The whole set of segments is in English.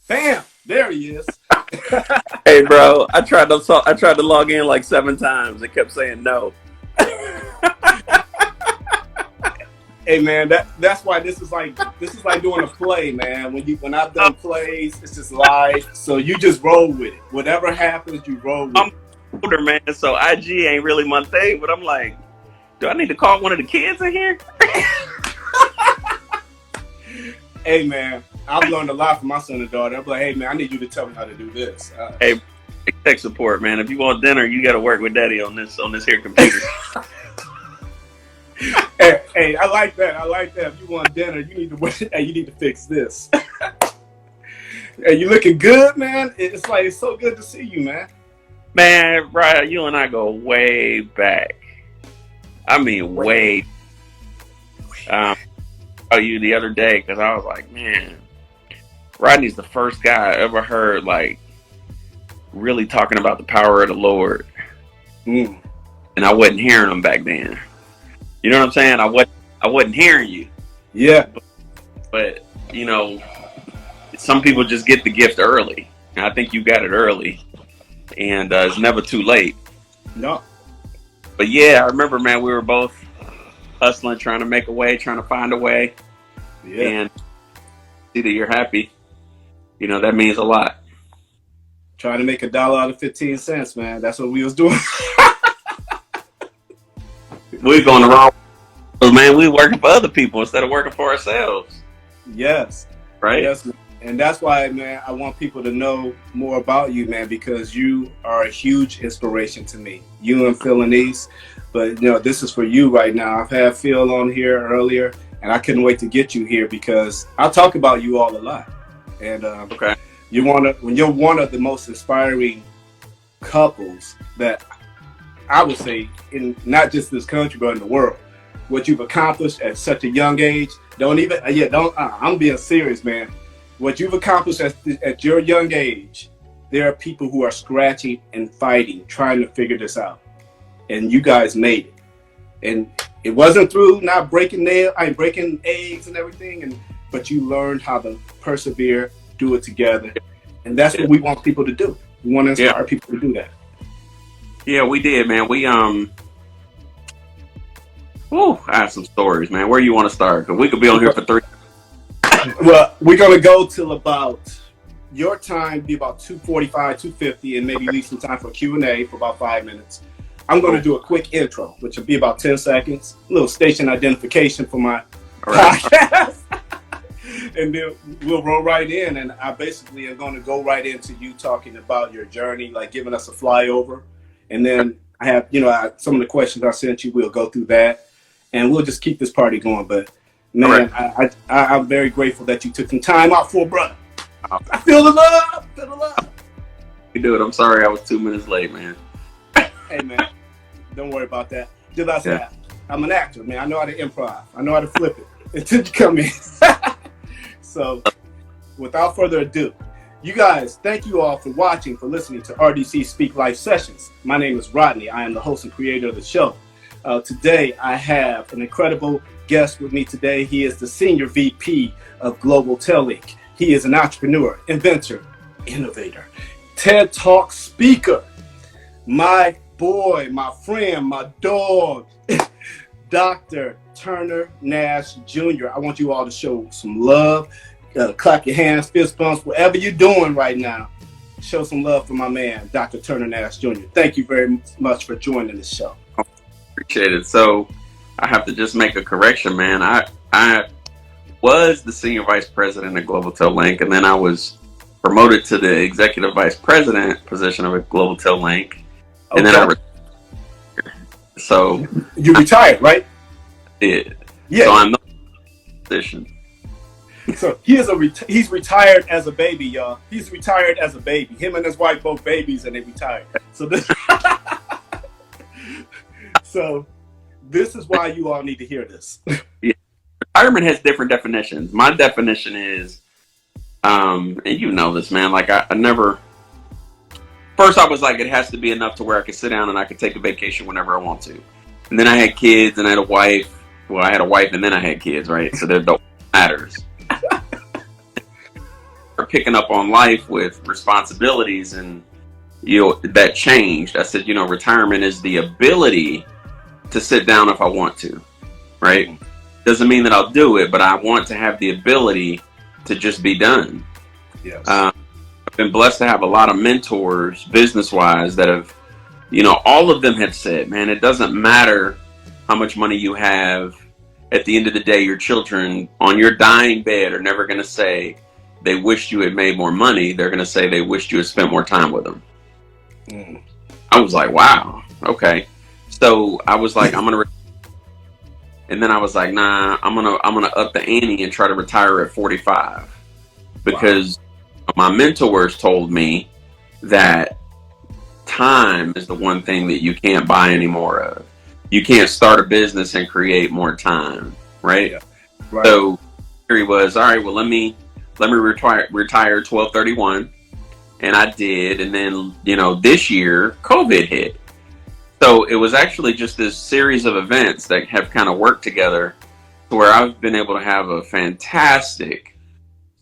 Bam! There he is. Hey, bro, I tried to log in like 7 times. It kept saying no. Hey man, that's why this is like doing a play, man. When I've done plays, it's just live. So you just roll with it. Whatever happens, you roll with I'm it. older, man, so IG ain't really my thing. But I'm like, do I need to call one of the kids in here? Hey man, I've learned a lot from my son and daughter. I'm like, hey man, I need you to tell me how to do this. Hey, tech support, man. If you want dinner, you got to work with Daddy on this here computer. Hey, I like that. I like that. If you want dinner, you need to hey, you need to fix this. Hey, you looking good, man. It's so good to see you, man. Man, Brian, you and I go way back. I mean, way. I saw you the other day because I was like, man, Rodney's the first guy I ever heard like really talking about the power of the Lord, Mm. and I wasn't hearing him back then. You know what I'm saying? I wasn't hearing you, Yeah. but you know, some people just get the gift early, and I think you got it early, and it's never too late. No. But yeah, I remember, man, we were both hustling, trying to make a way, trying to find a way, Yeah. and see that you're happy. You know, that means a lot. Trying to make $1 out of 15 cents, man. That's what we was doing. We're going the wrong way, man. We working for other people instead of working for ourselves, Yes. right? Yes, man. And that's why, man, I want people to know more about you, man, because you are a huge inspiration to me. You and Phil and East. But, this is for you right now. I've had Phil on here earlier, and I couldn't wait to get you here because I talk about you all a lot. And Okay. when you're one of the most inspiring couples that I would say in not just this country, but in the world. What you've accomplished at such a young age, I'm being serious, man. What you've accomplished at your young age, there are people who are scratching and fighting, trying to figure this out. And you guys made it. And it wasn't through not breaking eggs and everything, but you learned how to persevere, do it together. And that's what we want people to do. We want to inspire people to do that. Yeah, we did, man. I have some stories, man. Where you want to start? Because we could be on here for 3. Well, we're gonna go till about your time, be about 2:45, 2:50, and maybe leave some time for Q&A for about 5 minutes. I'm gonna do a quick intro, which will be about 10 seconds, a little station identification for my podcast, and then we'll roll right in. And I basically am gonna go right into you talking about your journey, like giving us a flyover, and then I have, some of the questions I sent you. We'll go through that, and we'll just keep this party going. But man, I'm very grateful that you took some time out for a brother. I feel the love. Feel the love. You do it. I'm sorry I was 2 minutes late, man. Hey, man, don't worry about that. Just like I said, I'm an actor, man. I know how to improv. I know how to flip it until you come in. So, without further ado, you guys, thank you all for watching, for listening to RDC Speak Life Sessions. My name is Rodney. I am the host and creator of the show. Today, I have an incredible guest with me today. He is the Senior VP of Global Telink. He is an entrepreneur, inventor, innovator, TED Talk speaker. My boy, my friend, my dog, Dr. Turner Nash Jr. I want you all to show some love. Clap your hands, fist bumps, whatever you're doing right now. Show some love for my man, Dr. Turner Nash Jr. Thank you very much for joining the show. Appreciate it. So I have to just make a correction, man. I was the senior vice president at Global Tel Link, and then I was promoted to the executive vice president position of Global Tel Link, and then I retired. So you retired, right? I did. Yeah. So I'm not in the position. So he's retired as a baby, y'all. He's retired as a baby. Him and his wife both babies, and they retired. So this is why you all need to hear this. Yeah. Retirement has different definitions. My definition is, and you know this, man. Like I never. First, I was like, it has to be enough to where I could sit down and I could take a vacation whenever I want to. And then I had kids, and I had a wife. Well, I had a wife, and then I had kids, right? So that matters. start picking up on life with responsibilities, and that changed. I said, retirement is the ability to sit down if I want to, right? Doesn't mean that I'll do it, but I want to have the ability to just be done. Yes. I've been blessed to have a lot of mentors, business-wise, that have, all of them have said, man, it doesn't matter how much money you have. At the end of the day, your children on your dying bed are never going to say they wished you had made more money. They're going to say they wished you had spent more time with them. I was like, wow, okay. So I was like, and then I was like, nah, I'm gonna up the ante and try to retire at 45, because my mentors told me that time is the one thing that you can't buy any more of. You can't start a business and create more time, right? Yeah. Right. So theory was, all right, well, let me retire 12/31, and I did, and then this year COVID hit. So it was actually just this series of events that have kind of worked together to where I've been able to have a fantastic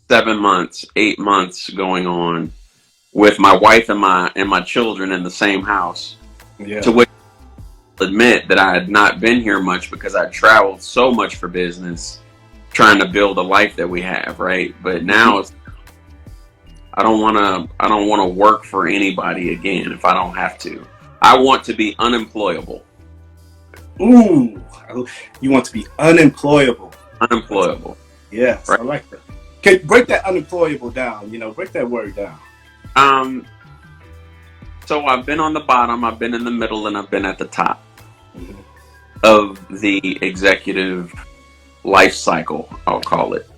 7 months, 8 months going on with my wife and my children in the same house. Yeah. To which I'll admit that I had not been here much because I traveled so much for business, trying to build a life that we have, right? But now I don't want to work for anybody again if I don't have to. I want to be unemployable. Ooh, you want to be unemployable. Unemployable. Yes, right. I like that. Okay, break that unemployable down. Break that word down. So I've been on the bottom, I've been in the middle, and I've been at the top of the executive life cycle, I'll call it.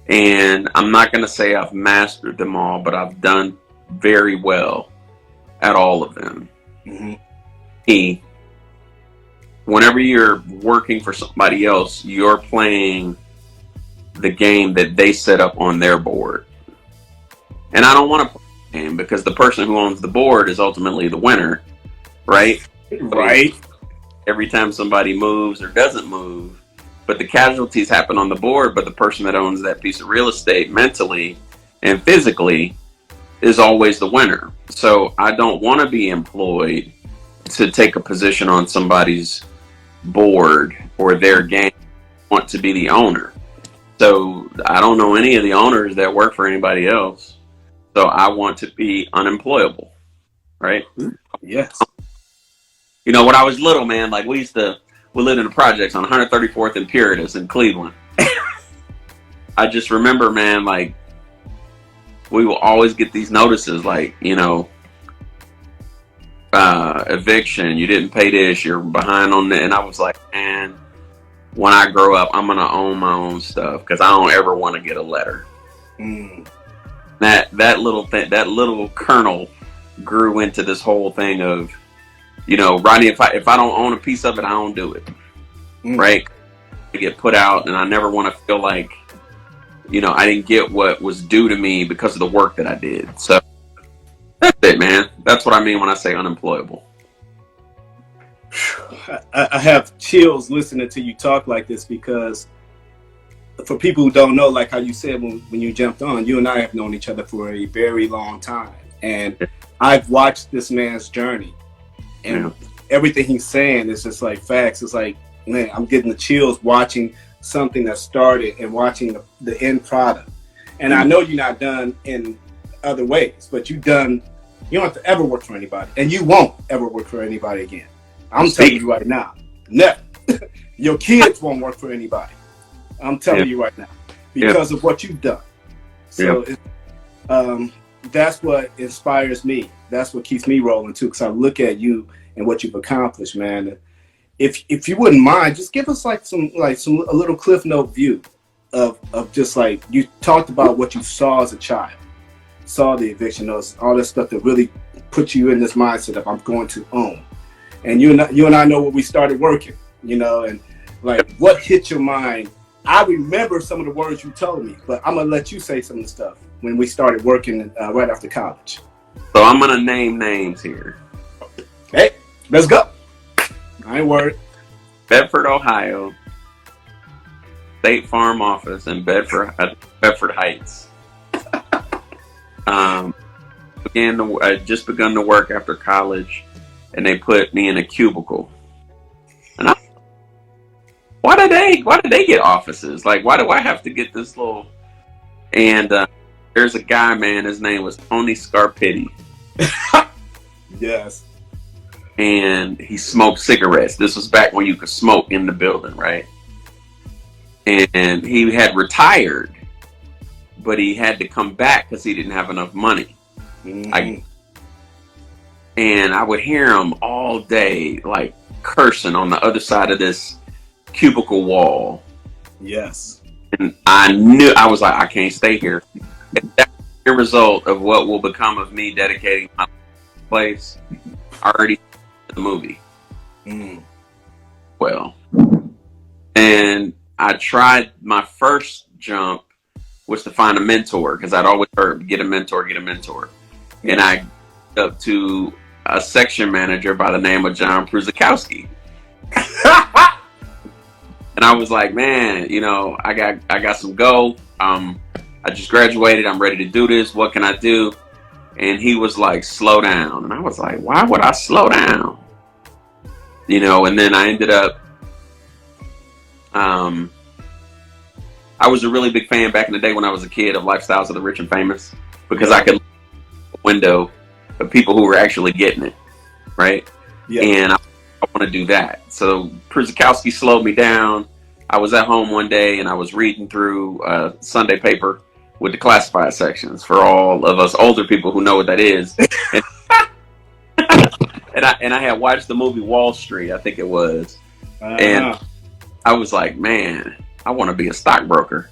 And I'm not going to say I've mastered them all, but I've done very well at all of them. Whenever you're working for somebody else, you're playing the game that they set up on their board. And I don't want to play the game because the person who owns the board is ultimately the winner, right? Right. Every time somebody moves or doesn't move, but the casualties happen on the board, but the person that owns that piece of real estate mentally and physically is always the winner. So I don't want to be employed to take a position on somebody's board or their game. I want to be the owner. So I don't know any of the owners that work for anybody else. So I want to be unemployable, right? Yes. When I was little, man, like we lived in the projects on 134th and Puritas in Cleveland. I just remember, man, like we will always get these notices like, eviction, you didn't pay this, you're behind on that. And I was like, man, when I grow up, I'm going to own my own stuff because I don't ever want to get a letter. That little kernel grew into this whole thing of, Rodney, if I don't own a piece of it, I don't do it. Right? I get put out, and I never want to feel like, I didn't get what was due to me because of the work that I did. So that's it, man. That's what I mean when I say unemployable. I have chills listening to you talk like this because for people who don't know, like how you said when you jumped on, you and I have known each other for a very long time. And I've watched this man's journey. And everything he's saying is just like facts. It's like, man, I'm getting the chills watching something that started and watching the end product. And I know you're not done in other ways, but you don't have to ever work for anybody. And you won't ever work for anybody again. I'm telling you right now, never. Your kids won't work for anybody. I'm telling you right now because of what you've done. So that's what inspires me. That's what keeps me rolling too. Because I look at you and what you've accomplished, man. If you wouldn't mind, just give us a little cliff note view of just like you talked about what you saw as a child, saw the eviction notice, all that stuff that really put you in this mindset of I'm going to own. And you and I know when we started working, and like what hit your mind. I remember some of the words you told me, but I'm gonna let you say some of the stuff when we started working right after college. So I'm gonna name names here. Hey, let's go. I ain't worried. Bedford, Ohio, State Farm office in Bedford Heights. I just begun to work after college, and they put me in a cubicle. And why did they get offices? Like, why do I have to get this little? And there's a guy, man. His name was Tony Scarpitti. Yes. And he smoked cigarettes. This was back when you could smoke in the building, right? And he had retired, but he had to come back because he didn't have enough money. Mm-hmm. And I would hear him all day, like cursing on the other side of this cubicle wall. Yes. And I was like, I can't stay here. And that's the result of what will become of me dedicating my place. I already did the movie. Mm. Well, and I tried my first jump was to find a mentor because I'd always heard get a mentor. Yeah. And I up to a section manager by the name of John Pruzakowski. And I was like, man, you know, I got some go. I just graduated. I'm ready to do this. What can I do? And he was like, slow down. And I was like, why would I slow down? You know, and then I ended up, I was a really big fan back in the day when I was a kid of Lifestyles of the Rich and Famous because I could look out the window of people who were actually getting it, right? Yeah. And I want to do that. So Pruzakowski slowed me down. I was at home one day and I was reading through a Sunday paper with the classified sections for all of us older people who know what that is. And I had watched the movie Wall Street, I think it was. And I was like, man, I want to be a stockbroker.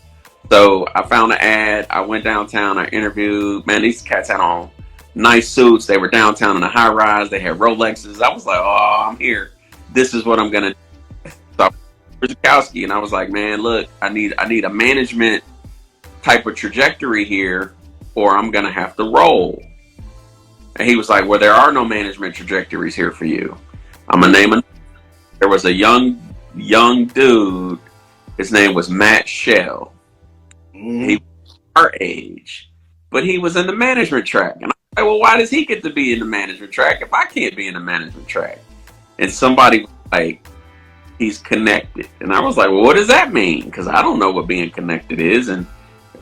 So I found an ad. I went downtown. I interviewed. Man, these cats had on nice suits. They were downtown in a high rise. They had Rolexes. I was like, oh, I'm here. This is what I'm going to do. So I went to Kowski, and I was like, man, look, I need a management type of trajectory here, or I'm going to have to roll. And he was like, well, there are no management trajectories here for you. I'm going to name it. There was a young dude. His name was Matt Shell. He was our age, but he was in the management track. And I was like, well, why does he get to be in the management track if I can't be in the management track? And somebody was like, he's connected. And I was like, well, what does that mean? Because I don't know what being connected is. And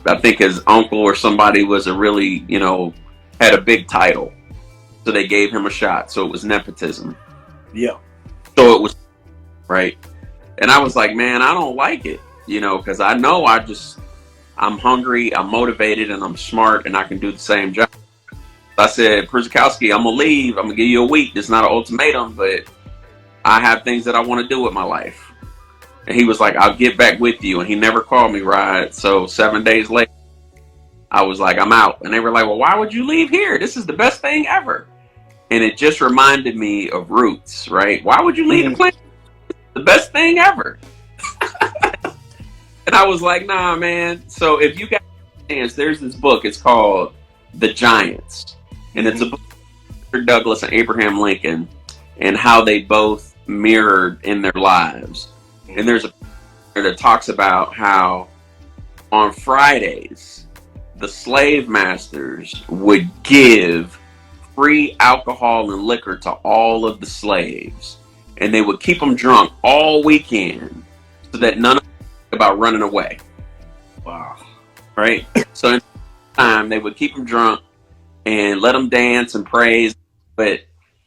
I think his uncle or somebody was a really, you know, had a big title. So they gave him a shot. So it was nepotism. Yeah. So it was, right? And I was like, man, I don't like it, you know, because I know I'm hungry, I'm motivated, and I'm smart, and I can do the same job. I said, Pruzakowski, I'm going to leave. I'm going to give you a week. It's not an ultimatum, but I have things that I want to do with my life. And he was like, I'll get back with you. And he never called me, right? So 7 days later, I was like, I'm out. And they were like, well, why would you leave here? This is the best thing ever. And it just reminded me of Roots, right? Why would you leave the planet? The best thing ever. And I was like, nah, man. So if you got a chance, there's this book. It's called The Giants. And it's a book of Douglas and Abraham Lincoln and how they both mirrored in their lives. And there's a that talks about how on Fridays, the slave masters would give free alcohol and liquor to all of the slaves. And they would keep them drunk all weekend so that none of them about running away. Wow. Right? So in time, they would keep them drunk and let them dance and praise, but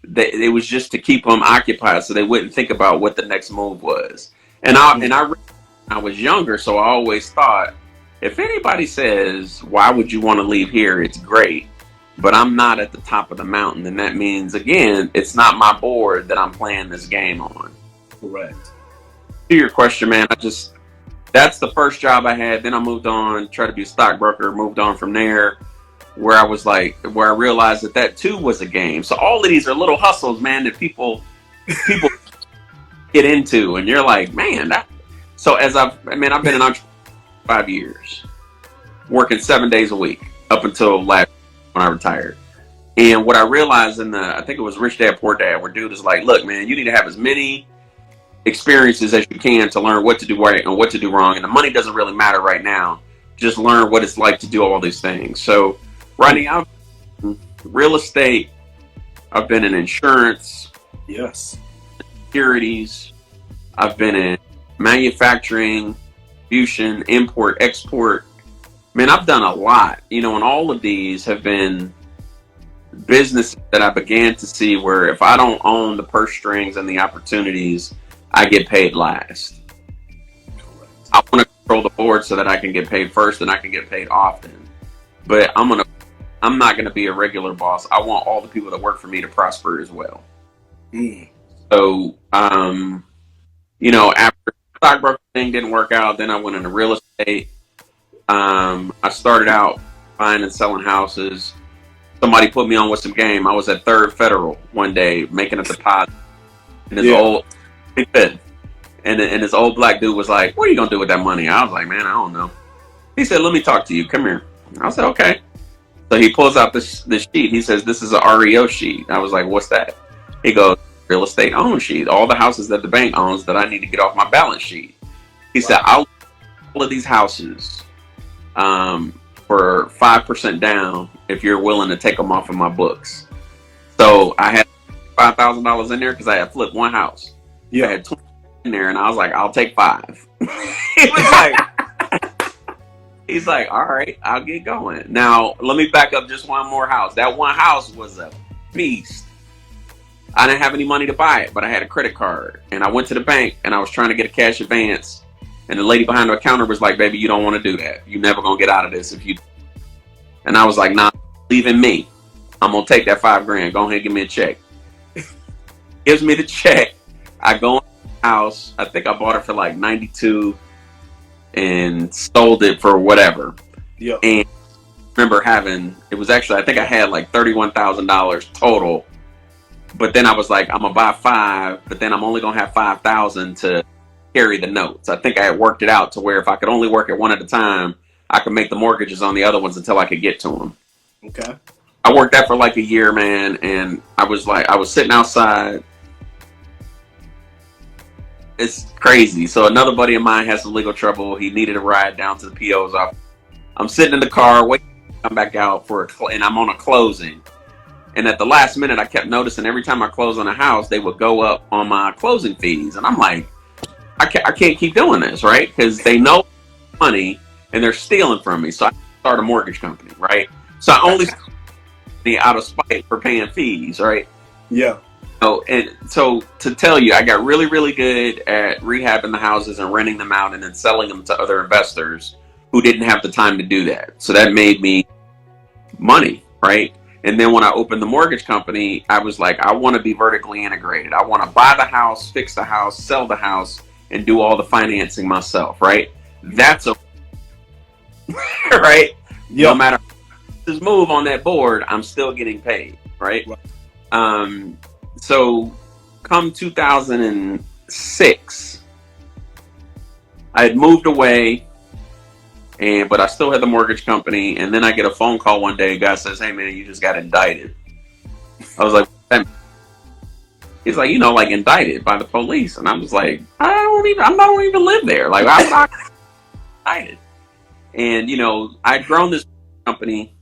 it was just to keep them occupied so they wouldn't think about what the next move was. And I was younger, so I always thought, if anybody says, why would you want to leave here? It's great. But I'm not at the top of the mountain. And that means, again, it's not my board that I'm playing this game on. Correct. To your question, man, that's the first job I had. Then I moved on, tried to be a stockbroker, moved on from there, where I realized that too was a game. So all of these are little hustles, man, that people get into. And you're like, man, so I've been an entrepreneur for 5 years, working 7 days a week up until last when I retired. And what I realized I think it was Rich Dad Poor Dad, where dude is like, look, man, you need to have as many experiences as you can to learn what to do right and what to do wrong. And the money doesn't really matter right now. Just learn what it's like to do all these things. So Rodney, I've been in real estate. I've been in insurance. Yes. Securities. I've been in manufacturing, distribution, import, export. Man, I've done a lot, and all of these have been businesses that I began to see where if I don't own the purse strings and the opportunities, I get paid last. Correct. I want to control the board so that I can get paid first and I can get paid often. But I'm not gonna be a regular boss. I want all the people that work for me to prosper as well. So, after the stockbroker thing didn't work out, then I went into real estate. I started out buying and selling houses. Somebody put me on with some game. I was at Third Federal one day making a deposit, and this old black dude was like, "What are you gonna do with that money?" I was like, "Man, I don't know." He said, "Let me talk to you. Come here." I said, "Okay." So he pulls out this sheet. He says, "This is an REO sheet." I was like, "What's that?" He goes, "Real estate own sheet. All the houses that the bank owns that I need to get off my balance sheet." He said, "I'll all of these houses for 5% down if you're willing to take them off of my books." So I had $5,000 in there because I had flipped one house. Yeah. I had 20 in there, and I was like, "I'll take 5." He was like, he's like, "All right, I'll get going." Now, let me back up just one more house. That one house was a beast. I didn't have any money to buy it, but I had a credit card. And I went to the bank, and I was trying to get a cash advance. And the lady behind the counter was like, "Baby, you don't want to do that. You're never going to get out of this if you..." And I was like, "Nah, believe in me. I'm going to take that $5,000. Go ahead and give me a check." Gives me the check. I go in the house. I think I bought it for like 92 and sold it for whatever. Yeah. And I remember it was actually, I think I had like $31,000 total. But then I was like, I'm going to buy 5, but then I'm only going to have 5,000 to carry the notes. I think I had worked it out to where if I could only work it one at a time, I could make the mortgages on the other ones until I could get to them. Okay. I worked that for like a year, man. And I was sitting outside. It's crazy. So another buddy of mine has some legal trouble. He needed a ride down to the PO's office. I'm sitting in the car, waiting to come back out and I'm on a closing. And at the last minute, I kept noticing every time I close on a house, they would go up on my closing fees. And I'm like, I can't keep doing this, right? Because they know money and they're stealing from me. So I start a mortgage company, right? So I only start out of spite for paying fees, right? Yeah. So to tell you, I got really, really good at rehabbing the houses and renting them out and then selling them to other investors who didn't have the time to do that. So that made me money, right? And then when I opened the mortgage company, I was like, I want to be vertically integrated. I want to buy the house, fix the house, sell the house, and do all the financing myself, right? That's a right? Yep. No matter this move on that board, I'm still getting paid, right? So come 2006, I had moved away, but I still had the mortgage company. And then I get a phone call one day. A guy says, "Hey man, you just got indicted." I was like, he's like, like indicted by the police. And I was like, I don't even live there. Like, I'm not indicted. And, I'd grown this company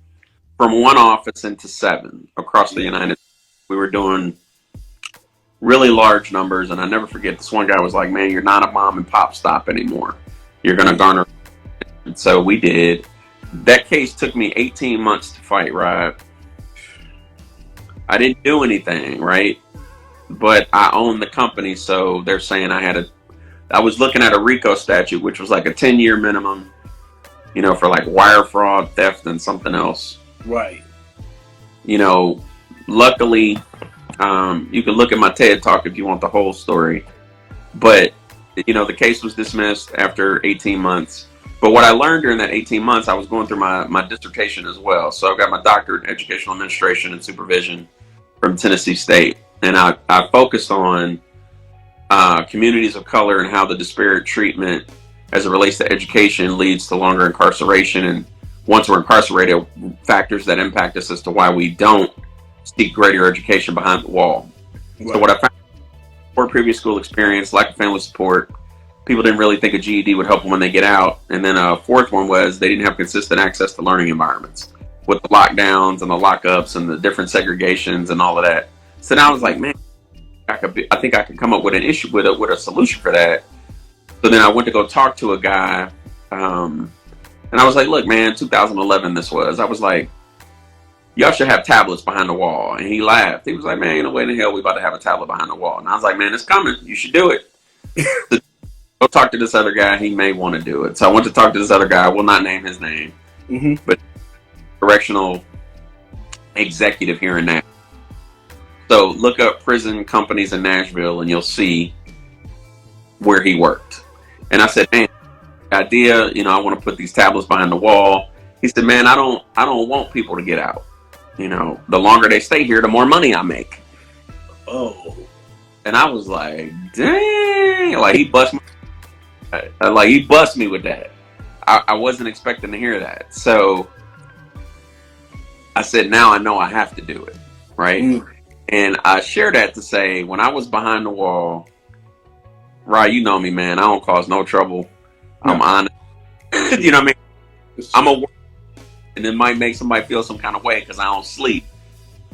from one office into 7 across the United States. We were doing really large numbers. And I never forget, this one guy was like, "Man, you're not a mom and pop stop anymore. You're going to garner." And so we did. That case took me 18 months to fight, Rod. I didn't do anything, right? But I owned the company, so they're saying I was looking at a RICO statute, which was like a 10-year minimum, for like wire fraud, theft, and something else. Right. Luckily, you can look at my TED Talk if you want the whole story. But, the case was dismissed after 18 months. But what I learned during that 18 months, I was going through my dissertation as well. So I've got my doctorate in educational administration and supervision from Tennessee State. And I focused on communities of color and how the disparate treatment as it relates to education leads to longer incarceration. And once we're incarcerated, factors that impact us as to why we don't seek greater education behind the wall. Right. So what I found, poor previous school experience, lack of family support, people didn't really think a GED would help them when they get out. And then a fourth one was they didn't have consistent access to learning environments. with the lockdowns and the lockups and the different segregations and all of that. So now I was like, man, I think I could come up with an issue with a solution for that. So then I went to go talk to a guy, and I was like, look, man, 2011 this was. I was like, y'all should have tablets behind the wall. And he laughed. He was like, man, ain't no way in the hell we about to have a tablet behind the wall. And I was like, man, it's coming. You should do it. Go talk to this other guy. He may want to do it. So I went to talk to this other guy. I will not name his name, but correctional executive here in Nashville. So look up prison companies in Nashville and you'll see where he worked. And I said, man, idea, you know, I want to put these tablets behind the wall. He said, man, I don't want people to get out. You know, the longer they stay here, the more money I make. Oh. And I was like, dang, like he bust me with that. I wasn't expecting to hear that. So I said, now I know I have to do it. Right. And I share that to say, when I was behind the wall, right, you know me, man, I don't cause no trouble. No. I'm honest. You know what I mean? I'm a, and it might make somebody feel some kind of way because I don't sleep,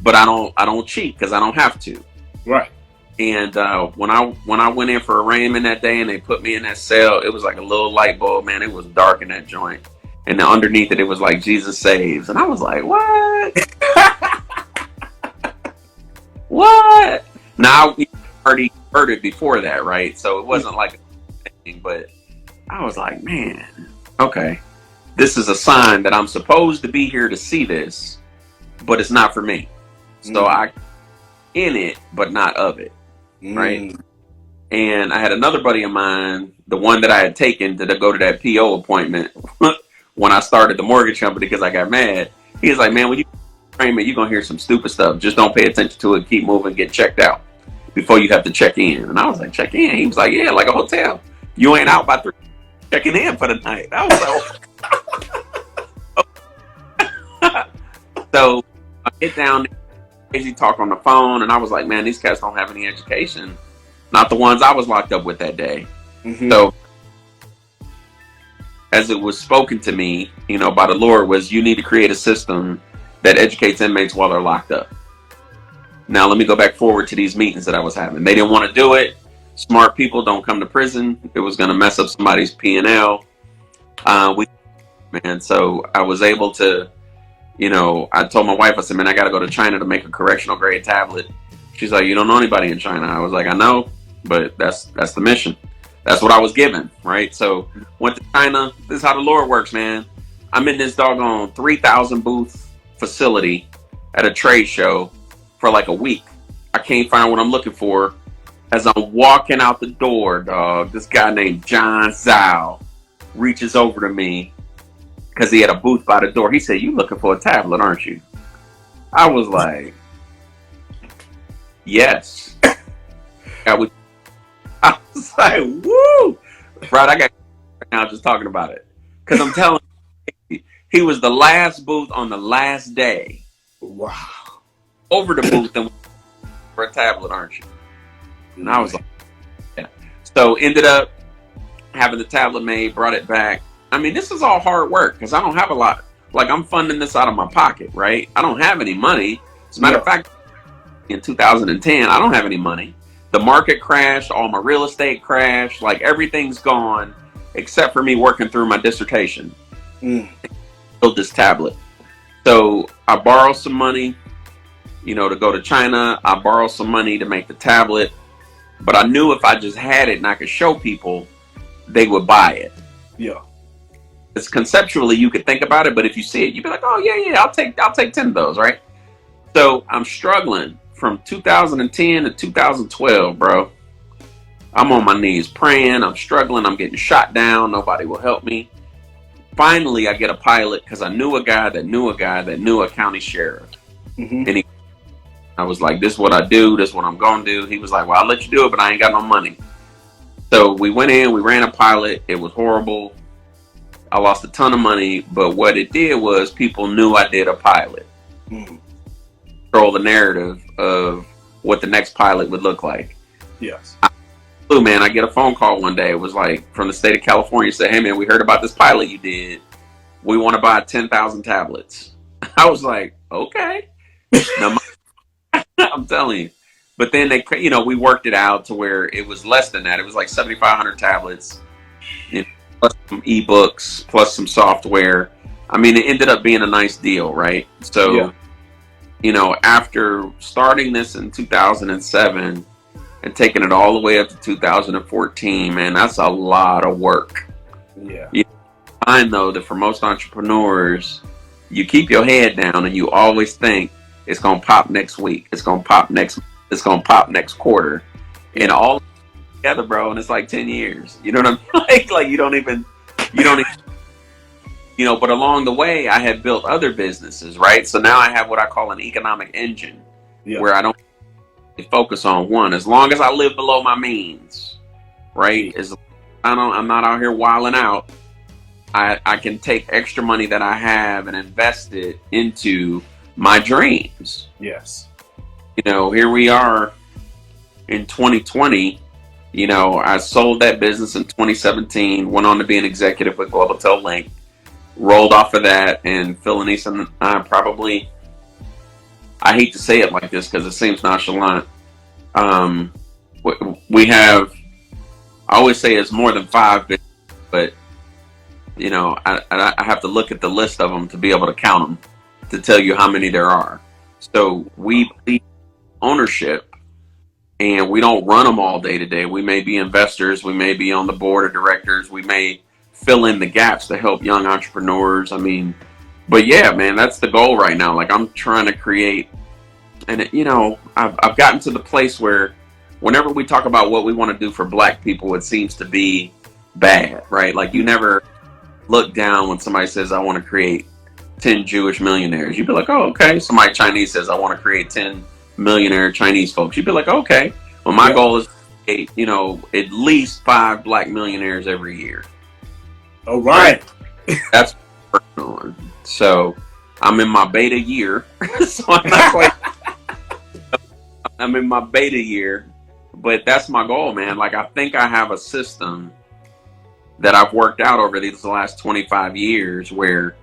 but I don't cheat because I don't have to. Right. And when I went in for arraignment that day and they put me in that cell, it was like a little light bulb, man. It was dark in that joint, and underneath it was like Jesus saves, and I was like, what? What? Now we already heard it before that, right? So it wasn't like a thing, but I was like, man, okay, this is a sign that I'm supposed to be here to see this, but it's not for me. So I in it, but not of it, right? And I had another buddy of mine, the one that I had taken to go to that PO appointment when I started the mortgage company because I got mad. He was like, man, when you arraignment, you're gonna hear some stupid stuff. Just don't pay attention to it. Keep moving. Get checked out before you have to check in. And I was like, check in? He was like, yeah, like a hotel. You ain't out by 3 checking in for the night. I was like, so I get down there, he talk on the phone, and I was like, man, these cats don't have any education. Not the ones I was locked up with that day. So as it was spoken to me, you know, by the Lord, was you need to create a system that educates inmates while they're locked up. Now, let me go back forward to these meetings that I was having. They didn't want to do it. Smart people don't come to prison. It was going to mess up somebody's P&L. So I was able to, you know, I told my wife, I said, man, I got to go to China to make a correctional grade tablet. She's like, you don't know anybody in China. I was like, I know, but that's the mission. That's what I was given, right? So went to China. This is how the Lord works, man. I'm in this doggone 3,000 booth facility at a trade show for like a week. I can't find what I'm looking for. As I'm walking out the door, dog, this guy named John Zhao reaches over to me because he had a booth by the door. He said, you looking for a tablet, aren't you? I was like, yes. I was like, woo! Right, I got now just talking about it. Because I'm telling you, he was the last booth on the last day. Wow. Over the booth and for a tablet, aren't you? And I was like, yeah. So ended up having the tablet made, brought it back. I mean, this is all hard work because I don't have a lot. Like, I'm funding this out of my pocket, right? I don't have any money. As a matter of fact, in 2010, I don't have any money. The market crashed, all my real estate crashed, like everything's gone except for me working through my dissertation. Build this tablet. So I borrowed some money, you know, to go to China. I borrowed some money to make the tablet. But I knew if I just had it and I could show people, they would buy it. Yeah. It's conceptually, you could think about it, but if you see it, you'd be like, oh, yeah, I'll take 10 of those, right? So I'm struggling from 2010 to 2012, bro. I'm on my knees praying. I'm struggling. I'm getting shot down. Nobody will help me. Finally, I get a pilot because I knew a guy that knew a guy that knew a county sheriff. And I was like, this is what I do. This is what I'm going to do. He was like, well, I'll let you do it, but I ain't got no money. So we went in, we ran a pilot. It was horrible. I lost a ton of money, but what it did was people knew I did a pilot. Control the narrative of what the next pilot would look like. Yes. Man, I get a phone call one day. It was like from the state of California. Said, hey, man, we heard about this pilot you did. We want to buy 10,000 tablets. I was like, okay. Now, I'm telling you. But then they, we worked it out to where it was less than that. It was like 7,500 tablets, plus some ebooks, plus some software. I mean, it ended up being a nice deal, right? Yeah. So, after starting this in 2007 and taking it all the way up to 2014, man, that's a lot of work. Yeah. I know that for most entrepreneurs, you keep your head down and you always think it's going to pop next week. It's going to pop it's going to pop next quarter. And Yeah. all together, bro. And it's like 10 years. You know what I mean? Like you don't even, but along the way, I had built other businesses, right? So now I have what I call an economic engine Yeah. where I don't focus on one. As long as I live below my means, right? I'm not out here wilding out. I can take extra money that I have and invest it into my dreams. Yes. Here we are in 2020. I sold that business in 2017, went on to be an executive with Global Link, rolled off of that, and Phil and Eason, I hate to say it like this because it seems nonchalant. We have, I always say it's more than 5 businesses, but I have to look at the list of them to be able to count them to tell you how many there are. So we believe ownership, and we don't run them all day to day. We may be investors, we may be on the board of directors, we may fill in the gaps to help young entrepreneurs. I mean, but yeah, man, that's the goal right now. Like I'm trying to create, and I've gotten to the place where whenever we talk about what we want to do for Black people, it seems to be bad, right? Like you never look down when somebody says, I want to create 10 Jewish millionaires. You'd be like, oh, okay. Somebody Chinese says, I want to create 10 millionaire Chinese folks. You'd be like, okay. Well, my goal is to create, at least 5 Black millionaires every year. All right. That's personal. So I'm in my beta year. So I'm not quite. I'm in my beta year, but that's my goal, man. Like I think I have a system that I've worked out over these last 25 years where,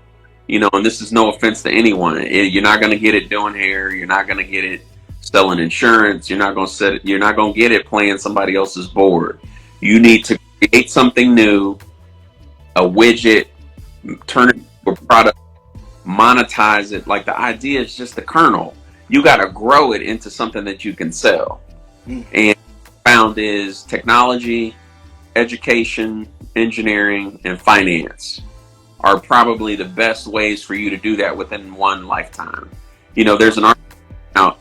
and this is no offense to anyone, you're not going to get it doing hair. You're not going to get it selling insurance. You're not going to get it playing somebody else's board. You need to create something new, a widget, turn it into a product, monetize it. Like the idea is just the kernel. You got to grow it into something that you can sell. And found is technology, education, engineering, and finance are probably the best ways for you to do that within one lifetime. There's an article out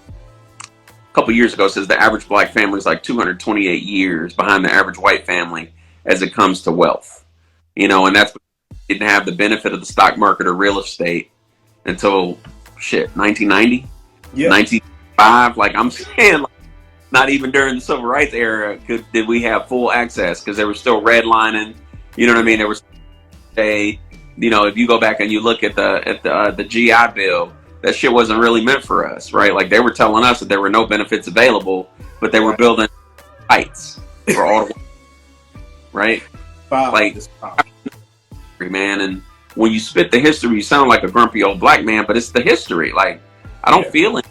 a couple years ago says the average Black family is like 228 years behind the average white family as it comes to wealth. And that's because they didn't have the benefit of the stock market or real estate until 1990, 1995. Like I'm saying, not even during the civil rights era did we have full access because they were still redlining. You know what I mean? There was if you go back and you look at the GI Bill, that shit wasn't really meant for us, right? Like they were telling us that there were no benefits available, but they were building heights for all the right? Like man, and when you spit the history, you sound like a grumpy old Black man, but it's the history. Like I don't feel it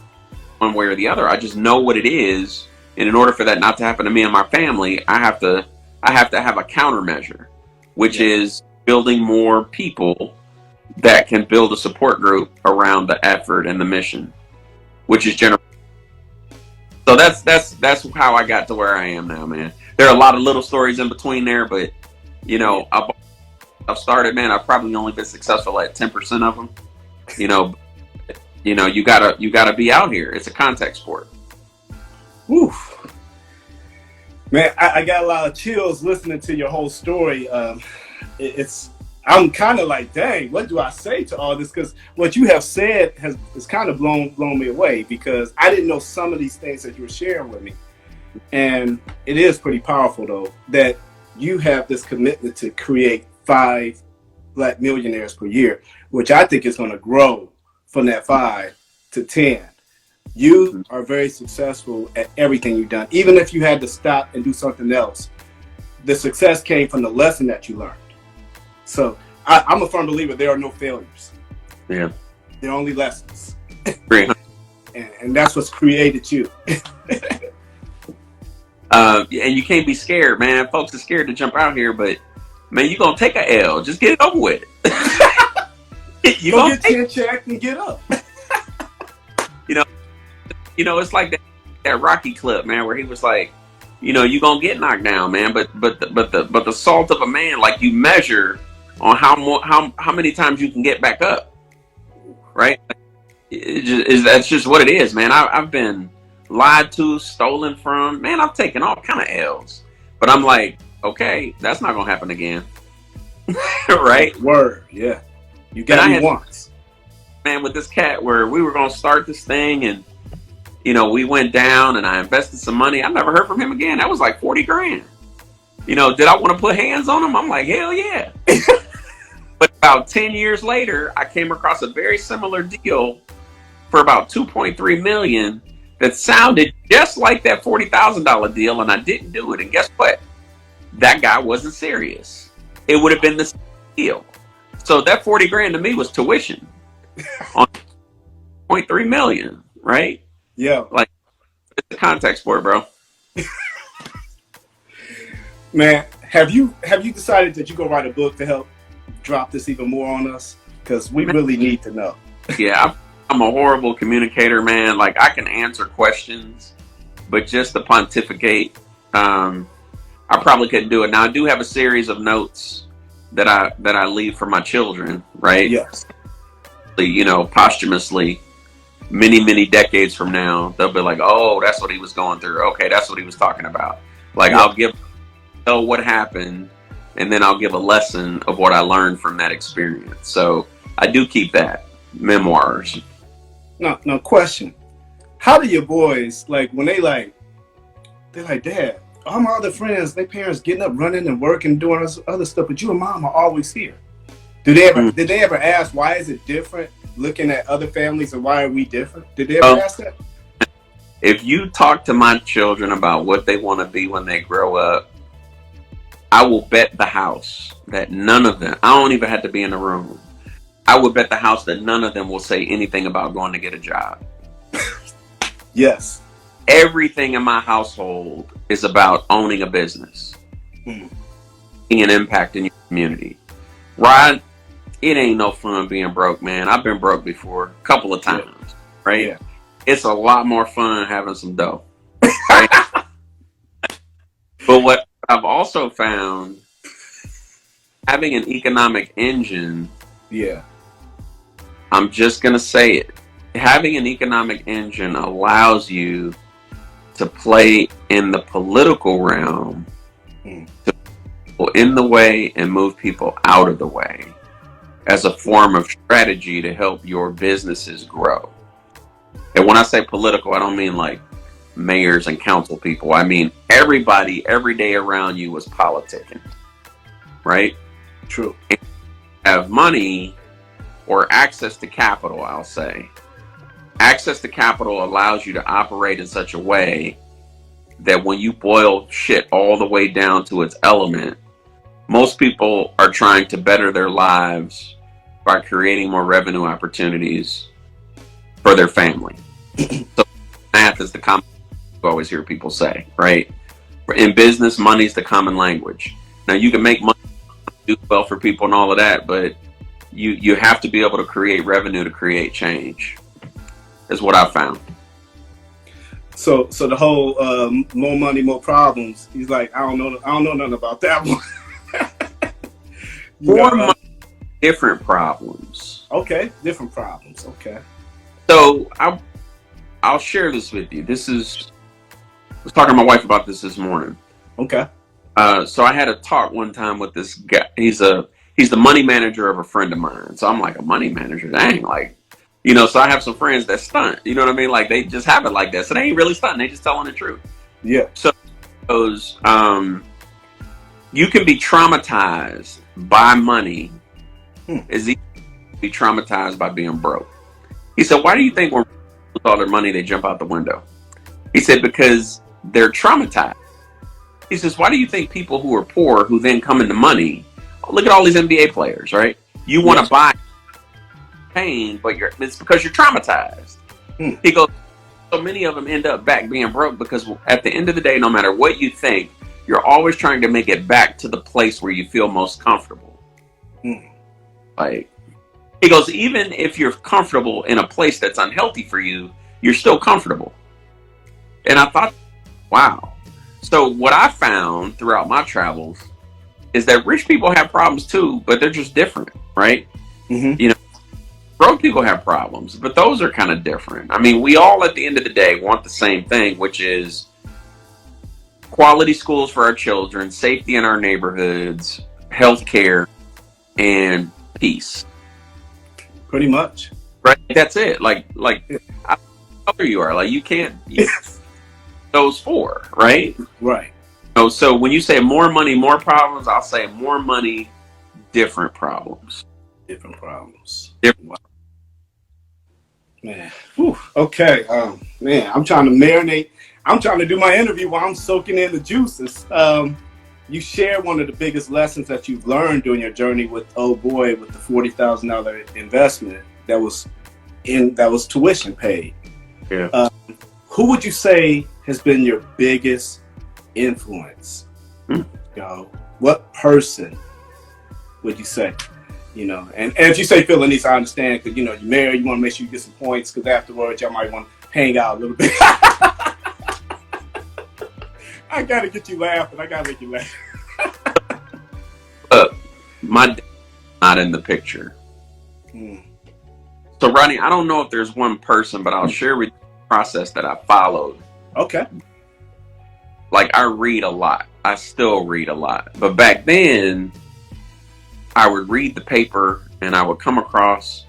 one way or the other. I just know what it is. And in order for that not to happen to me and my family, I have to have a countermeasure, which is building more people that can build a support group around the effort and the mission, which is general. So that's how I got to where I am now, man. There are a lot of little stories in between there, but I've started, man. I've probably only been successful at 10% of them. You gotta be out here. It's a contact sport. Woo. Man, I got a lot of chills listening to your whole story. I'm kind of like, dang, what do I say to all this? Because what you have said has kind of blown me away, because I didn't know some of these things that you were sharing with me. And it is pretty powerful, though, that you have this commitment to create 5 Black millionaires per year, which I think is going to grow from that 5 to 10. You are very successful at everything you've done. Even if you had to stop and do something else, the success came from the lesson that you learned. So I'm a firm believer there are no failures. Yeah. They're only lessons. 300. And that's what's created you. And you can't be scared, man. Folks are scared to jump out here, but man, you're gonna take a L. Just get it over with. You Go gonna get 10 checked and get up. you know, it's like that Rocky clip, man, where he was like, you gonna get knocked down, man, but the salt of a man, like, you measure on how many times you can get back up, right? That's just what it is, man. I've been lied to, stolen from, man. I've taken all kind of L's, but I'm like, okay, that's not gonna happen again. Right? Word, yeah. You got me once, man, with this cat where we were gonna start this thing, and we went down, and I invested some money. I never heard from him again. That was like 40 grand. Did I want to put hands on him? I'm like, hell yeah. But about 10 years later, I came across a very similar deal for about 2.3 million that sounded just like that $40,000 deal, and I didn't do it. And guess what? That guy wasn't serious. It would have been the same deal. So that 40 grand to me was tuition on 0.3 million, right? Yeah. Like, it's a context for it, bro. Man, have you decided that you're gonna write a book to help drop this even more on us? Because we really need to know. Yeah, I'm a horrible communicator, man. Like, I can answer questions, but just to pontificate, I probably couldn't do it. Now, I do have a series of notes that I leave for my children, right? Yes. Posthumously, many decades from now, they'll be like, oh, that's what he was going through. Okay, that's what he was talking about. Like, yeah. I'll tell what happened, and then I'll give a lesson of what I learned from that experience. So I do keep that. Memoirs. No question. How do your boys, like, when they're like, Dad, all my other friends, their parents getting up, running and working, doing other stuff, but you and Mom are always here. Did they ever ask, why is it different looking at other families, and why are we different? Did they ever ask that? If you talk to my children about what they want to be when they grow up, I will bet the house that none of them, I don't even have to be in the room, I would bet the house that none of them will say anything about going to get a job. Yes. Everything in my household is about owning a business, being an impact in your community. Rod, it ain't no fun being broke, man. I've been broke before a couple of times, right? Yeah. It's a lot more fun having some dough, right? But what I've also found, having an economic engine, yeah, I'm just going to say it. Having an economic engine allows you to play in the political realm, to people in the way and move people out of the way as a form of strategy to help your businesses grow. And when I say political, I don't mean like mayors and council people. I mean everybody every day around you is politicking, right? True. And you have money or access to capital, I'll say. Access to capital allows you to operate in such a way that when you boil shit all the way down to its element, most people are trying to better their lives by creating more revenue opportunities for their family. So math is the common you always hear people say, right? In business, money is the common language. Now, you can make money, do well for people and all of that, but you have to be able to create revenue to create change, is what I've found. So the whole more money, more problems. He's like, I don't know nothing about that one. More money, different problems. Okay, different problems. Okay. So I'll share this with you. I was talking to my wife about this morning. Okay. So I had a talk one time with this guy. He's the money manager of a friend of mine. So I'm like, a money manager? Dang, like, so I have some friends that stunt. You know what I mean? Like, they just have it like that. So they ain't really stunting. They just telling the truth. Yeah. So you can be traumatized by money as easy to be traumatized by being broke. He said, why do you think when people lose all their money, they jump out the window? He said, because they're traumatized. He says, why do you think people who are poor, who then come into money, look at all these NBA players, right? You want to buy, pain, but it's because you're traumatized. Hmm. He goes, so many of them end up back being broke because at the end of the day, no matter what you think, you're always trying to make it back to the place where you feel most comfortable. Hmm. Like, he goes, even if you're comfortable in a place that's unhealthy for you, you're still comfortable. And I thought, wow. So what I found throughout my travels is that rich people have problems too, but they're just different, right? Mm-hmm. You know, broke people have problems, but those are kind of different. I mean, we all at the end of the day want the same thing, which is quality schools for our children, safety in our neighborhoods, healthcare, and peace. Pretty much. Right? That's it. Like how older you are, like you can't those four, right? Right. So when you say more money, more problems, I'll say more money, different problems. Different problems. Different. Wow. Man. Whew. Okay. Man, I'm trying to marinate. I'm trying to do my interview while I'm soaking in the juices. You share one of the biggest lessons that you've learned during your journey with with the $40,000 investment that was tuition paid. Yeah. Who would you say has been your biggest influence? You know, what person would you say? You know, and if you say Phil Anise, I understand, because you know you're married, you want to make sure you get some points, because afterwards y'all might want to hang out a little bit. I gotta get you laughing. I gotta make you laugh. My dad's not in the picture. So Rodney, I don't know if there's one person, but I'll share with you the process that I followed. Okay. Like, I read a lot. I still read a lot. But back then, I would read the paper and I would come across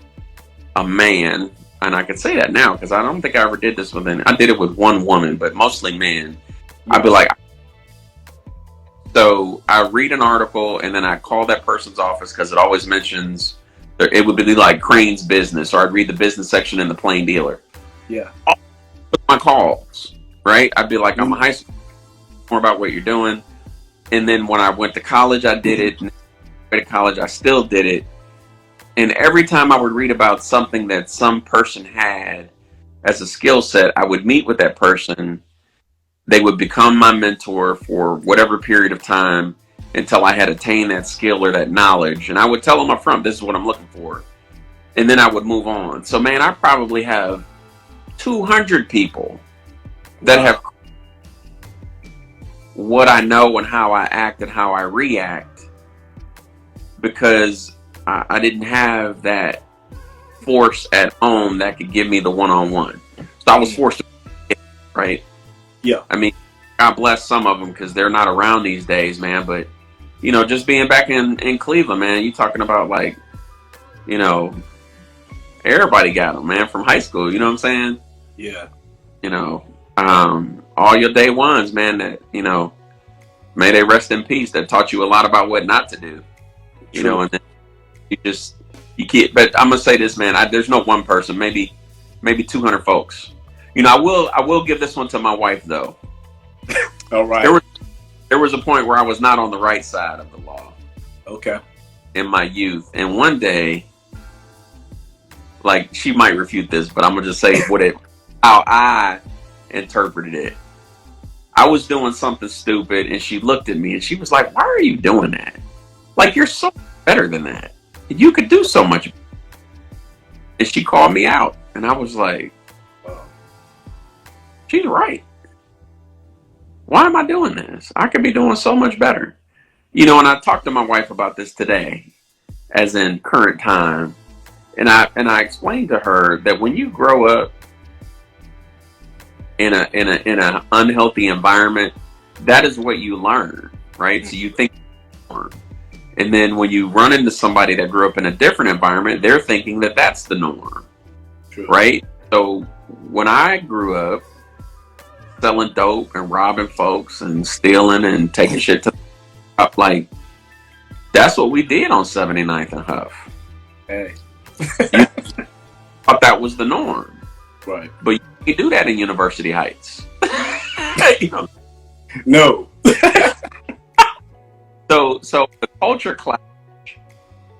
a man, and I could say that now because I don't think I ever did this with any. I did it with one woman, but mostly men. I'd be like, so I read an article and then I call that person's office because it always mentions, it would be like Crane's Business, or I'd read the business section in the Plain Dealer. Yeah. My calls, right? I'd be like, I'm a high school, more about what you're doing. And then when I went to college, I did it. And at college, I still did it. And every time I would read about something that some person had as a skill set, I would meet with that person. They would become my mentor for whatever period of time until I had attained that skill or that knowledge. And I would tell them up front, this is what I'm looking for. And then I would move on. So, man, I probably have 200 people that have what I know and how I act and how I react, because I didn't have that force at home that could give me the one-on-one. So I was forced to, right? Yeah. I mean, God bless some of them because they're not around these days, man. But, you know, just being back in Cleveland, man, you talking about, like, you know, everybody got them, man, from high school. You know what I'm saying? Yeah. You know, all your day ones, man, that, you know, may they rest in peace, that taught you a lot about what not to do. You know, and then you can't, but I'm going to say this, man, there's no one person, maybe 200 folks. You know, I will give this one to my wife, though. All right. There was a point where I was not on the right side of the law. Okay. In my youth. And one day, like, she might refute this, but I'm going to just say how I interpreted it. I was doing something stupid, and she looked at me, and she was like, why are you doing that? Like, you're so better than that. You could do so much. And she called me out, and I was like, she's right. Why am I doing this? I could be doing so much better. You know, and I talked to my wife about this today, as in current time. And I explained to her that when you grow up in a unhealthy environment, that is what you learn, right? So you think you learn. And then when you run into somebody that grew up in a different environment, they're thinking that that's the norm. True. Right? So when I grew up selling dope and robbing folks and stealing and taking shit to up, like, that's what we did on 79th and Huff. Hey. You thought that was the norm. Right. But you can do that in University Heights. You know? No. So the culture clash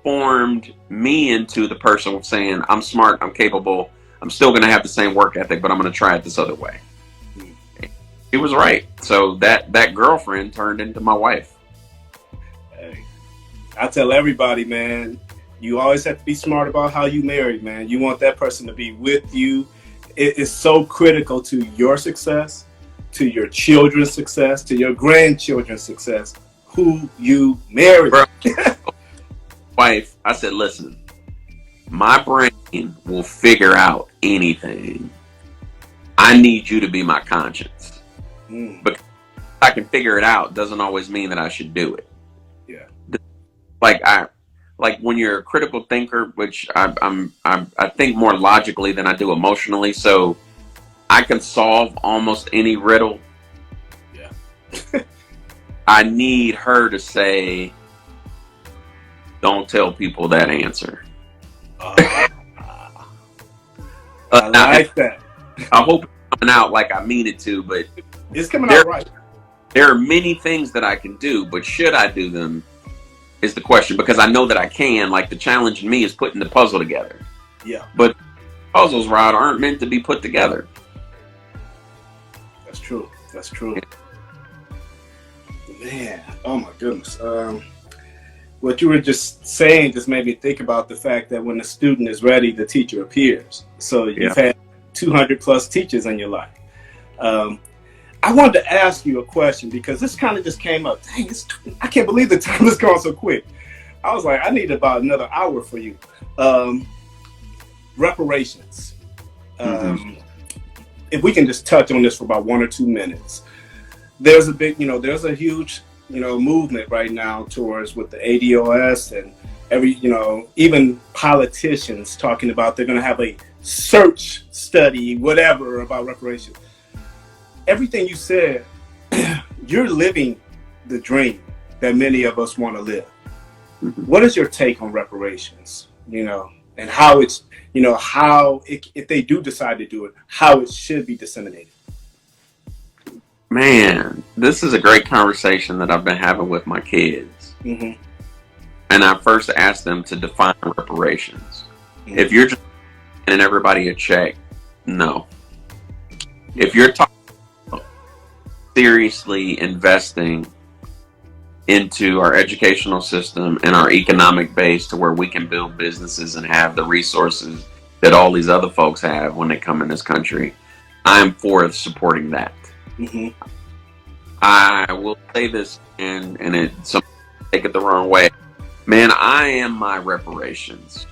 formed me into the person saying, I'm smart, I'm capable, I'm still going to have the same work ethic, but I'm going to try it this other way. He was right. So that girlfriend turned into my wife. Hey, I tell everybody, man, you always have to be smart about how you marry, man. You want that person to be with you. It is so critical to your success, to your children's success, to your grandchildren's success, who you marry. Bro, wife, I said, listen, my brain will figure out anything. I need you to be my conscience. Because I can figure it out doesn't always mean that I should do it. Yeah. Like when you're a critical thinker, which I think more logically than I do emotionally, so I can solve almost any riddle. Yeah. I need her to say, don't tell people that answer. I like that. I hope it's coming out like I mean it to, but it's coming out right. There are many things that I can do, but should I do them is the question, because I know that I can. Like, the challenge in me is putting the puzzle together. Yeah. But puzzles, Rod, aren't meant to be put together. That's true. That's true. Man, oh my goodness. What you were just saying just made me think about the fact that when the student is ready, the teacher appears. So you've had 200 plus teachers in your life. I wanted to ask you a question because this kind of just came up. Dang, I can't believe the time has gone so quick. I was like, I need about another hour for you. Reparations. If we can just touch on this for about 1 or 2 minutes. There's a big, there's a huge, movement right now towards with the ADOS and even politicians talking about they're going to have a search study, whatever, about reparations. Everything you said, you're living the dream that many of us want to live. What is your take on reparations? And how it's, if they do decide to do it, how it should be disseminated. Man, this is a great conversation that I've been having with my kids. And I first asked them to define reparations. If you're just giving everybody a check, no. If you're talking about seriously investing into our educational system and our economic base to where we can build businesses and have the resources that all these other folks have when they come in this country, I'm for supporting that. I will say this, and some take it the wrong way. Man, I am my reparations.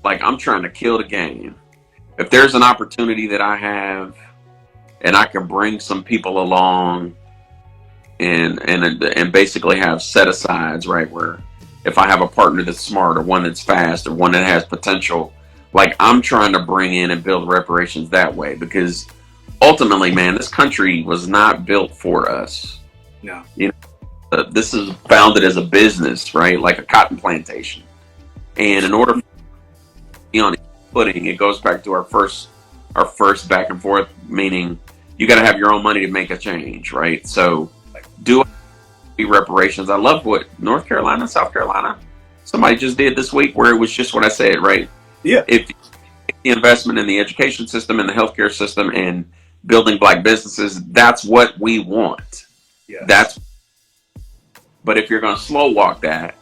Like, I'm trying to kill the game. If there's an opportunity that I have, and I can bring some people along, and basically have set asides, right? Where if I have a partner that's smart, or one that's fast, or one that has potential, like, I'm trying to bring in and build reparations that way, because ultimately, man, this country was not built for us. No. This is founded as a business, right? Like a cotton plantation. And in order to be on footing, it goes back to our first back and forth, meaning you got to have your own money to make a change, right? So do reparations. I love what North Carolina, South Carolina, somebody just did this week, where it was just what I said, right? Yeah. If the investment in the education system and the healthcare system and building Black businesses, that's what we want. Yes. But if you're going to slow walk that,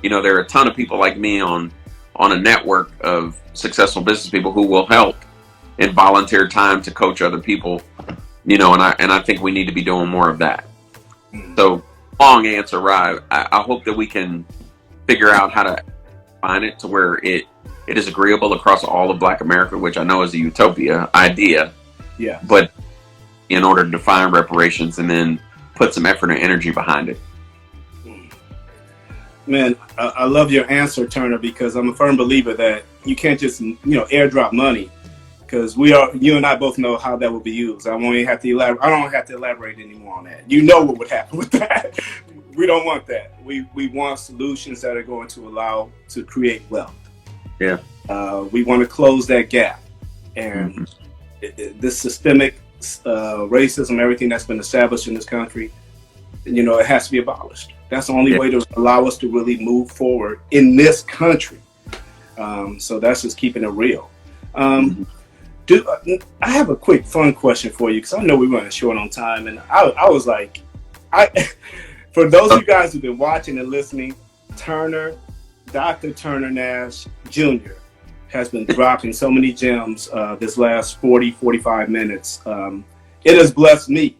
there are a ton of people like me on a network of successful business people who will help and volunteer time to coach other people, and I think we need to be doing more of that. So, long answer, Ryan. I hope that we can figure out how to find it to where it is agreeable across all of Black America, which I know is a utopia idea. Yeah. But in order to define reparations and then put some effort and energy behind it. Man, I love your answer, Turner, because I'm a firm believer that you can't just, airdrop money, because you and I both know how that will be used. I don't have to elaborate anymore on that. You know what would happen with that. We don't want that. We want solutions that are going to allow to create wealth. Yeah. We want to close that gap. And this systemic racism, everything that's been established in this country, it has to be abolished. That's the only way to allow us to really move forward in this country. So that's just keeping it real. I have a quick fun question for you, because I know we're running short on time, and I was like, for those of you guys who've been watching and listening, Dr. Turner Nashe Jr. has been dropping so many gems this last 45 minutes. It has blessed me,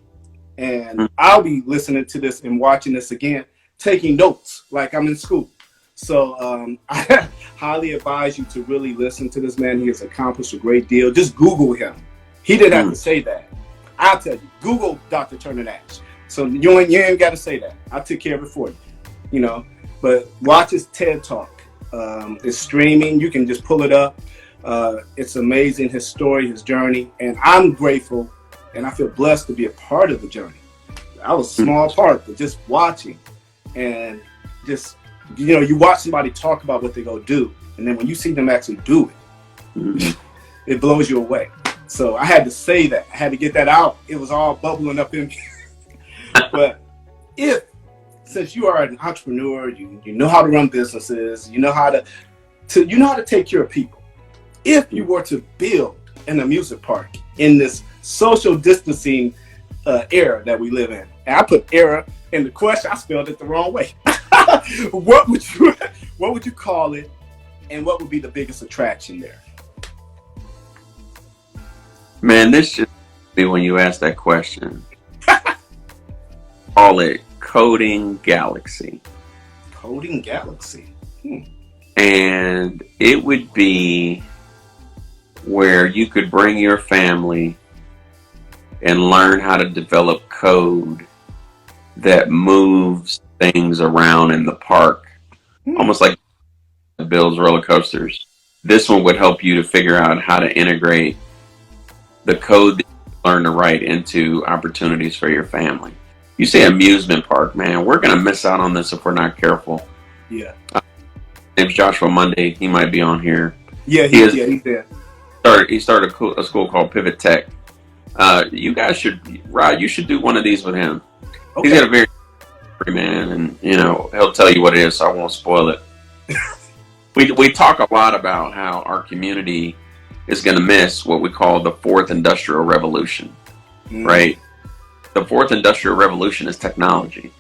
and I'll be listening to this and watching this again, taking notes like I'm in school. So I highly advise you to really listen to this man. He has accomplished a great deal. Just Google him. He didn't have to say that. I'll tell you, Google Dr. Turner Nashe. So you ain't got to say that. I took care of it for you, But watch his TED Talk. It's streaming. You can just pull it up. It's amazing, his story, his journey. And I'm grateful, and I feel blessed to be a part of the journey. I was a small part, but just watching and just, you watch somebody talk about what they go do, and then when you see them actually do it, it blows you away. So I had to say that. I had to get that out. It was all bubbling up in me. But since you are an entrepreneur, you know how to run businesses, you know how to take care of people. If you were to build an amusement park in this social distancing era that we live in, and I put era in the question, I spelled it the wrong way. What would you call it, and what would be the biggest attraction there? Man, this should be when you ask that question. Call it Coding Galaxy. Coding Galaxy. And it would be where you could bring your family and learn how to develop code that moves things around in the park, almost like Bill's roller coasters. This one would help you to figure out how to integrate the code that you learn to write into opportunities for your family. You say amusement park, man, we're going to miss out on this if we're not careful. Yeah. Name's Joshua Monday. He might be on here. Yeah, he's there. He started a school called Pivot Tech. You guys should, Rod, you should do one of these with him. Okay. He's got a very man, and he'll tell you what it is, so I won't spoil it. We talk a lot about how our community is going to miss what we call the fourth industrial revolution, right? The fourth industrial revolution is technology.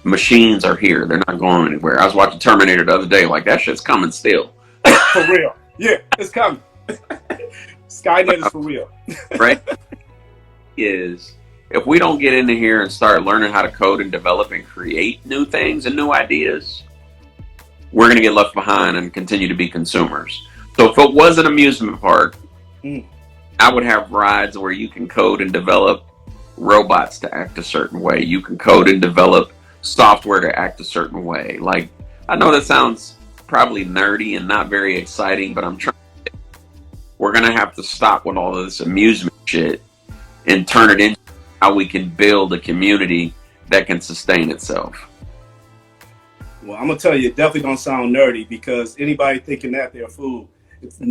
Machines are here. They're not going anywhere. I was watching Terminator the other day. Like, that shit's coming still. For real. Yeah, it's coming. Skynet is for real. Right? If we don't get into here and start learning how to code and develop and create new things and new ideas, we're going to get left behind and continue to be consumers. So if it was an amusement park, I would have rides where you can code and develop robots to act a certain way. You can code and develop software to act a certain way. Like, I know that sounds probably nerdy and not very exciting, but we're going to have to stop with all of this amusement shit and turn it into how we can build a community that can sustain itself. Well, I'm going to tell you, it definitely don't sound nerdy, because anybody thinking that, they're a fool.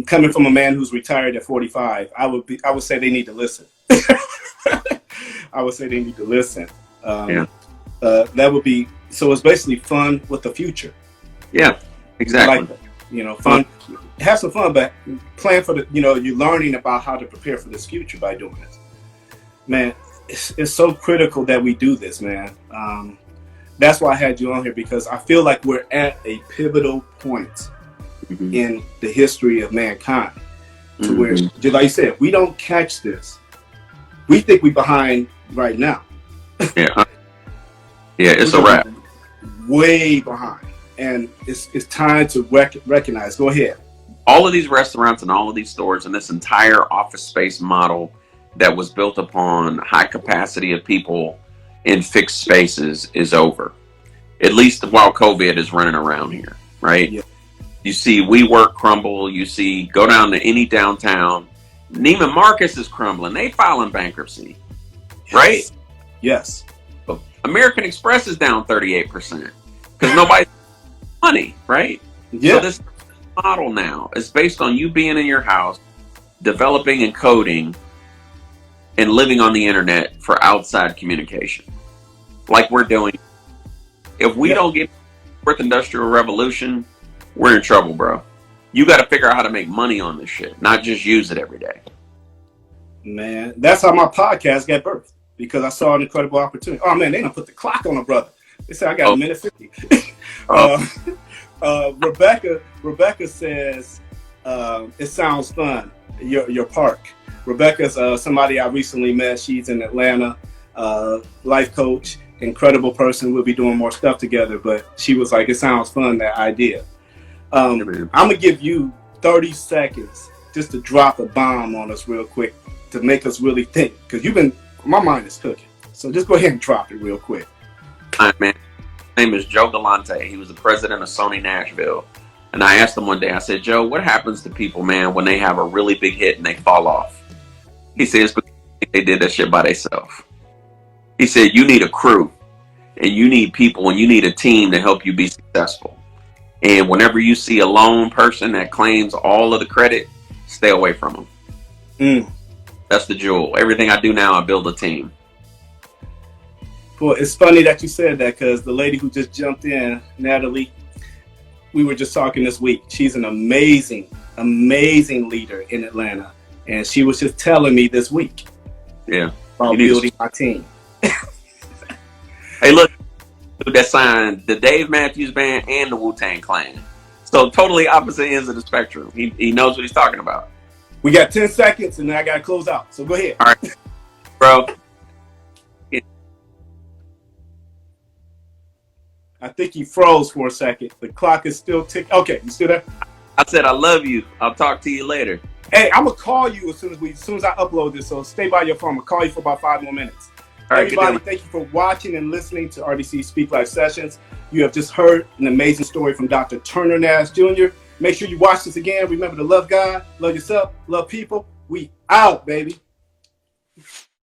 Coming from a man who's retired at 45, I would say they need to listen. I would say they need to listen. That would be, so it's basically fun with the future. Yeah, exactly. Like, fun, have some fun, but plan for you're learning about how to prepare for this future by doing this. Man, it's so critical that we do this, man. That's why I had you on here, because I feel like we're at a pivotal point in the history of mankind, to where, just like you said, if we don't catch this, we think we're behind right now. Yeah, it's a wrap. Way behind, and it's time to recognize. Go ahead. All of these restaurants and all of these stores and this entire office space model that was built upon high capacity of people in fixed spaces is over. At least while COVID is running around here, right? Yeah. You see WeWork crumble. You see, go down to any downtown, Neiman Marcus is crumbling. They filing bankruptcy, right? Yes. American Express is down 38% because nobody's money, right? Yeah. So this model now is based on you being in your house, developing and coding, and living on the internet for outside communication, like we're doing. If we don't get fourth industrial revolution, we're in trouble, bro. You got to figure out how to make money on this shit, not just use it every day. Man, that's how my podcast got birthed, because I saw an incredible opportunity. Oh man, they done put the clock on a brother. They said I got a minute 50. Rebecca says it sounds fun. Your park. Rebecca's somebody I recently met. She's in Atlanta, life coach, incredible person. We'll be doing more stuff together. But she was like, it sounds fun, that idea. I'm gonna give you 30 seconds just to drop a bomb on us real quick to make us really think, because my mind is cooking. So just go ahead and drop it real quick. Hi, man. His name is Joe Galante. He was the president of Sony Nashville. And I asked him one day, I said, Joe, what happens to people, man, when they have a really big hit and they fall off? He said, it's because they did that shit by themselves. He said, you need a crew, and you need people, and you need a team to help you be successful. And whenever you see a lone person that claims all of the credit, stay away from them. That's the jewel. Everything I do now, I build a team. Well, it's funny that you said that, because the lady who just jumped in, Natalie, we were just talking this week. She's an amazing, amazing leader in Atlanta. And she was just telling me this week about building my team. Hey, look, that signed the Dave Matthews Band and the Wu-Tang Clan. So totally opposite ends of the spectrum. He knows what he's talking about. We got 10 seconds and then I got to close out. So go ahead. All right, bro. I think he froze for a second. The clock is still ticking. Okay, you still there? I said I love you. I'll talk to you later. Hey, I'm gonna call you as soon as I upload this. So stay by your phone. I'm gonna call you for about 5 more minutes. All right, everybody, thank you for watching and listening to RDC Speak Life Sessions. You have just heard an amazing story from Dr. Turner Nashe Jr. Make sure you watch this again. Remember to love God, love yourself, love people. We out, baby.